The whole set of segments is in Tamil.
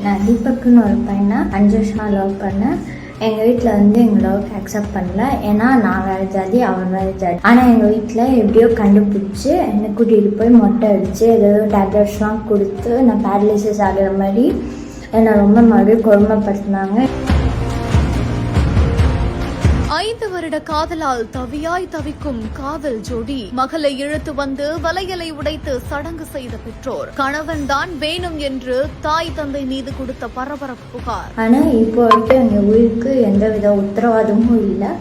நான் தீபக்குன்னு ஒரு பையனை 5 வருஷமாக லவ் பண்ணேன். எங்கள் வீட்டில் எங்கள் லவ்க்கு அக்செப்ட் பண்ணல. ஏன்னா நான் வேறு ஜாதி, அவன் வேறு ஜாதி. ஆனால் எங்கள் வீட்டில் எப்படியோ கண்டுபிடிச்சி என்னை கூட்டிகிட்டு போய் மொட்டை அடித்து ஏதோ டேப்லெட்ஸ்லாம் கொடுத்து நான் பேரலைசிஸ் ஆகிற மாதிரி என்னை ரொம்ப மறுபடியும் கொடுமைப்படுத்தினாங்க. 5 வருட காதலால் தவியாய் தவிக்கும் காதல் ஜோடி. மகளை இழுத்து வந்து வலையலை உடைத்து சடங்கு செய்த பெற்றோர். கணவன் தான் வேணும் என்று தாய் தந்தை மீது கொடுத்த பரபரப்பு புகார். ஆனா இப்போ வரைக்கும் எங்க உயிருக்கு எந்தவித உத்தரவாதமும் இல்லை.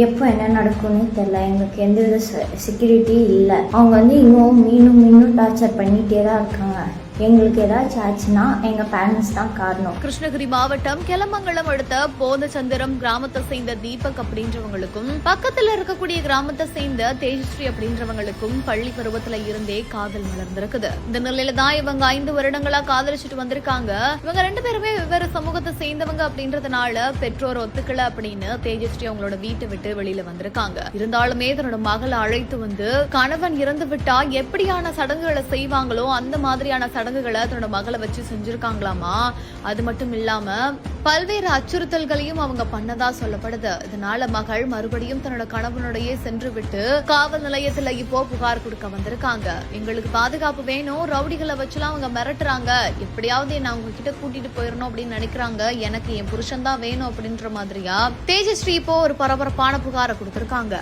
எப்போ என்ன நடக்கும்னு தெரியல. எங்களுக்கு எந்தவித செக்யூரிட்டி இல்லை. அவங்க இன்னும் டார்ச்சர் பண்ணிட்டே தான் இருக்காங்க. எங்களுக்கு ஏதாச்சும் ஆச்சுன்னா எங்க பேரண்ட்ஸ் தான் காரணம். கிருஷ்ணகிரி மாவட்டம் கெலமங்கலம் அடுத்த போதச்சந்திரம் கிராமத்தை சேர்ந்த தீபக் அப்படின்றவங்களுக்கும் பக்கத்துல இருக்கக்கூடிய கிராமத்தை சேர்ந்த தேஜஸ்ரீ அப்படின்றவங்களுக்கும் பள்ளி பருவத்துல இருந்தே காதல் மலர்ந்திருக்குது. இந்த நிலையில தான் இவங்க 5 வருடங்களா காதலிச்சுட்டு வந்திருக்காங்க. இவங்க 2 பேருமே வெவ்வேறு சமூகத்தை சேர்ந்தவங்க அப்படின்றதுனால பெற்றோர் ஒத்துக்கல அப்படின்னு தேஜஸ்ரீ அவங்களோட வீட்டை விட்டு வெளியில வந்திருக்காங்க. இருந்தாலுமே தன்னோட மகளை அழைத்து வந்து கணவன் இறந்து விட்டா எப்படியான சடங்குகளை செய்வாங்களோ அந்த மாதிரியான சடங்குகளை தன்னோட மகளை வச்சு செஞ்சிருக்காங்களாமா. அது மட்டும் இல்லாம பல்வேறு அச்சுறுத்தல்களையும் அவங்க பண்ணதா சொல்லப்படுது. இதனால மகள் மறுபடியும் தன்னோட கணவனுடைய சென்று விட்டு காவல் நிலையத்துல இப்போ புகார் கொடுக்க வந்திருக்காங்க. எங்களுக்கு பாதுகாப்பு வேணும், ரவுடிகளை வச்சுலாம் அவங்க மிரட்டுறாங்க, எப்படியாவது என்ன அவங்க கிட்ட கூட்டிட்டு போயிடணும் அப்படின்னு நினைக்கிறாங்க, எனக்கு என் புருஷன் தான் வேணும் அப்படின்ற மாதிரியா தேஜஸ்ரீ இப்போ ஒரு பரபரப்பான புகாரை கொடுத்திருக்காங்க.